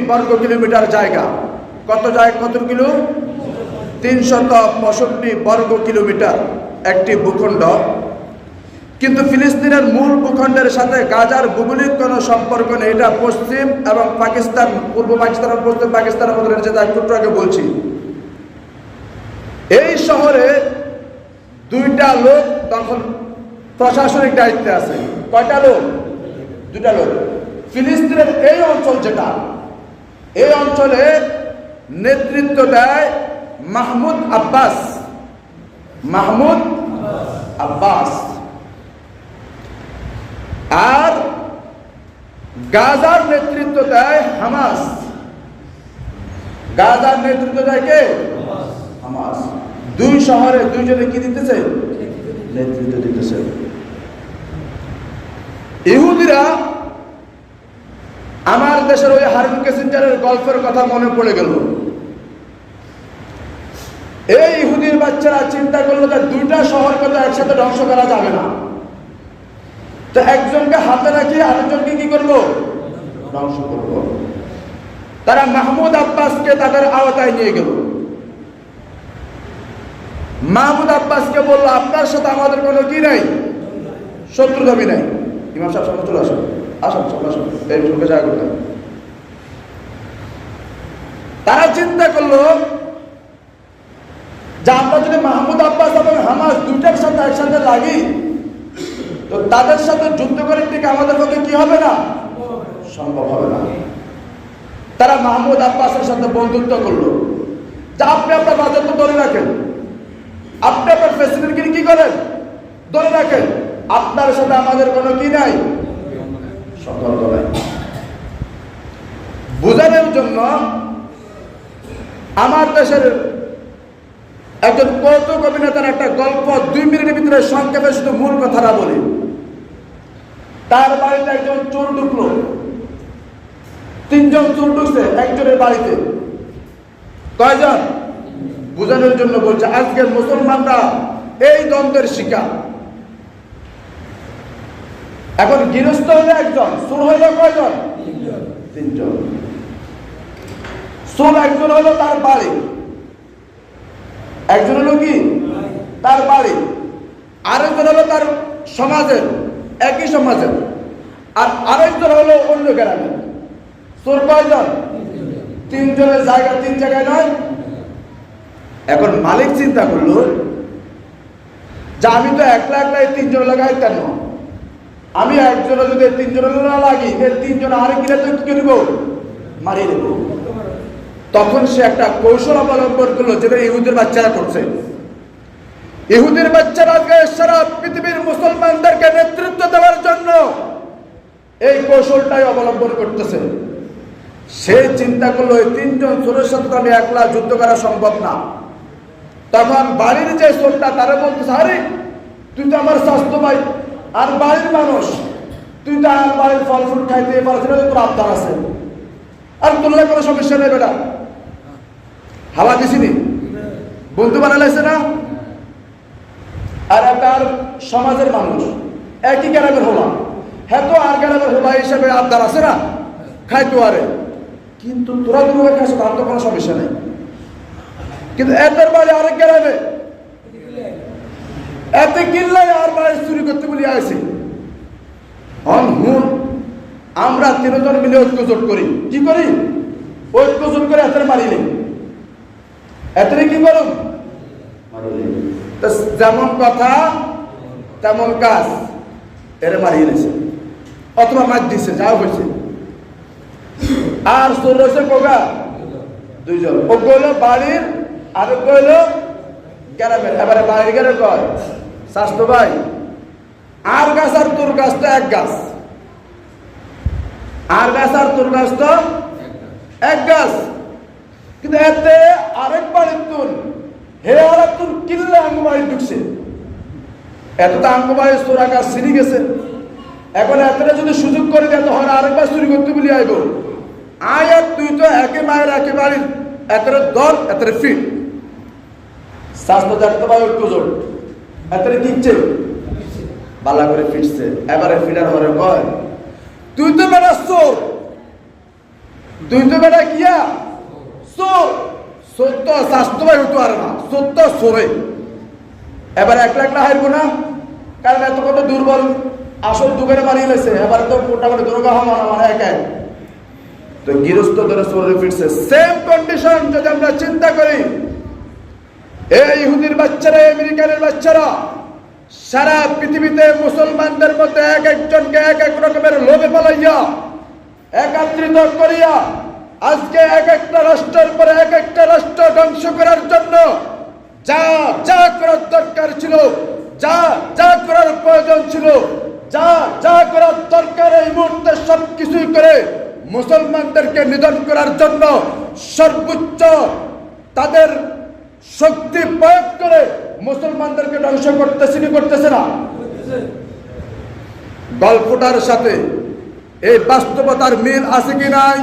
বর্গ কিলোমিটার জায়গা। কত কিলো? 365 বর্গ কিলোমিটার একটি ভূখণ্ড। কিন্তু ফিলিস্তিনের মূল ভূখণ্ডের সাথে গাজার ভৌগোলিক কোনো সম্পর্ক নেই। এটা পশ্চিম এবং পাকিস্তান, পূর্ব পাকিস্তান এবং পশ্চিম পাকিস্তানের মধ্যে রয়েছে, একটু আগে বলছি। এই শহরে 2টা লোক তখন প্রশাসনিক দায়িত্বে আছে। কয়টা লোক? 2টা লোক। ফিলিস্তিনের এই অঞ্চল যেটা, এই অঞ্চলে নেতৃত্ব দেয় মাহমুদ আব্বাস। আর গাজার নেতৃত্ব দেয় হামাস। গাজার নেতৃত্ব দেয় কে? হামাস। 2 শহরে 2 জনে কি দিতেছে? নেতৃত্ব দিতেছে। ইহুদিরা, আমার দেশের ওই হারুন কিসিঞ্জারের গল্পের কথা মনে পড়ে গেল। এই ইহুদির বাচ্চারা চিন্তা করলো যে 2টা শহরকে তো একসাথে ধ্বংস করা যাবে না, তো একজনকে হাতে রাখি আরেকজনকে কি করবো? ধ্বংস করব। তারা মাহমুদ আব্বাসকে তাদের আওতায় নিয়ে গেল। মাহমুদ আব্বাসকে বলল, আপনার সাথে আমাদের কোনো কি নাই, শত্রু দাবি নাই। ইমাম সাহেব সামনে চলে আসুন, আসুন, এই সঙ্গে জায়গা করতেন। তারা চিন্তা করলো যে আমরা যদি মাহমুদ আব্বাস এবং হামাস 2টার সাথে একসাথে লাগি, তো তাদের সাথে যুদ্ধ করে ঠিক আমাদের পক্ষে কি হবে না, সম্ভব হবে না। তারা মাহমুদ আব্বাসের সাথে বন্ধুত্ব করলো, যে আপনি আপনার রাজত্ব ধরে রাখেন, আপনি আপনার প্রেসিডেন্টকে কি করেন, ধরে রাখেন, আপনার সাথে আমাদের কোনো কি নাই, সম্পর্ক নাই। বোঝানোর জন্য আমার দেশের একজন কৌতুক অভিনেতার একটা গল্প 2 মিনিটের ভিতরে সংক্ষেপে শুধু মূল কথাটা বলি। তার বাড়িতে একজন চোর ঢুকলো, 3 জন চোর ঢুকছে একজনের বাড়িতে। কয়জন? বোঝানোর জন্য বলছে, আজকের মুসলমানরা এই দ্বন্দ্বের শিকার। এখন গৃহস্থ হইলো একজন, চোর হইলো কয়জন? 3 জন। চোর একজন হলো তার বাড়ি, একজন হলো কি তার বাড়ি, আরেকজন হলো তার সমাজের, একই সমাজের, আর আরেকজন হলো অন্য গ্রামে। চোর কয়জন? 3 জনের জায়গা 3 জায়গায় নয়। এখন মালিক চিন্তা করলো যে আমি তো একলা এই 3 জন লাগাই, কেন আমি একজনে যদি 3 জনের না লাগি, এই 3 জন আরেক গিলে তো কি দেব, মারিয়ে দেব। তখন সে একটা কৌশল অবলম্বন করলো, যেটা ইহুদির বাচ্চারা করছে। ইহুদির বাচ্চারা আজকে সারা পৃথিবীর মুসলমানদেরকে নেতৃত্ব দেওয়ার জন্য এই কৌশলটাই অবলম্বন করতেছে। সে চিন্তা করলো, এই 3 জন চোরের সাথে তো আমি একলা যুদ্ধ করা সম্ভব না। তখন বাড়ির যে চোরটা তারা বলতেছে, আরে তুই তো আমার স্বাস্থ্য ভাই আর বাড়ির মানুষ, তুই তো আর বাড়ির ফল ফুল খাইতে পারছিস না, তোর আবদার আছে, আর তোর কোনো সমস্যা নেই, বেটা হাওয়া দিছিনি, বন্ধু বানালাইছে না। আর তার সমাজের মানুষ, একই গ্রামের হলাম, হ্যাঁ তো আর গ্রামের হলা হিসেবে আবদার আছে না, খাইতো আরে, কিন্তু তোরা দুটো খাইছ, তার তো কোনো সমস্যা নেই। কিন্তু এদের বাড়ি আরেক গ্রামে, এতে কিনলাই আর বাড়ি চুরি করতে বলে আইছি। হুন আমরা 3 জন মিলে ঐক্যজোট করি, কি করি, ঐক্যজোট করে এদের মারিলে, এতে কি করুন, যেমন কথা তেমন কাজ, এরা মারিয়ে দিয়েছে অথবা মার দিছে, যা হয়েছে। আর চোর রয়েছে কোগা 2 জন, ও কইল বাড়ির আর কইল গ্রামের। এবারে বাড়ির গেলে কয়, স্বাস্থ্য ভাই আর গাছ আর তোর গাছ তো এক গাছ, আর গাছ আর তোর গাছ তো এক গাছ, কিন্তু এতে আরেক বাড়ির তুন হে আর তুন কিনলে আঙ্গবাড়ি ঢুকছে, এত তো আঙ্গবাড়ি চোরা গাছ ছিঁড়ি গেছে। এখন এতটা যদি সুযোগ করে দেয়, তখন আরেকবার চুরি করতে বলি আইব। আয় আর তুই তো একে মায়ের একে বাড়ির, এতরে দর এতরে ফিট, স্বাস্থ্য জানতে পারে ঐক্যজোট, এতরে কিনছে বালা করে ফিটছে। এবারে ফিটার হরে কয়, তুই তো বেড়াস চোর, তুই তো বেটা কিয়া চোর, সত্য স্বাস্থ্যবাই হতো আর না, সত্য সরে এবার একলা একলা হারবো না, কারণ এত কত দুর্বল আসল দুঃখের বানিয়ে লেছে, এবার তো মোটামুটি দুর্গা হওয়া মানে একাই তো গৃহস্থ ধরে চলে ফিরছে। সেম কন্ডিশন যদি আমরা চিন্তা করি, এই ইহুদির বাচ্চারা, আমেরিকানের বাচ্চারা সারা পৃথিবীতে মুসলমানদের মধ্যে এক একজনকে এক এক রকমের লোভে পালাইয়া একাত্রিত করিয়া আজকে এক একটা রাষ্ট্রের পরে এক একটা রাষ্ট্র ধ্বংস করার জন্য যা যা করার দরকার ছিল, যা যা করার প্রয়োজন ছিল, যা যা করার দরকার এই মুহূর্তে সবকিছুই করে মুসলমানদেরকে নিধন করার জন্য সর্বোচ্চ তাদের শক্তি প্রয়োগ করে মুসলমানদেরকে ধ্বংস করতেছে কি করতেছে না? গল্পটার সাথে এই বাস্তবতার মিল আছে কি নাই?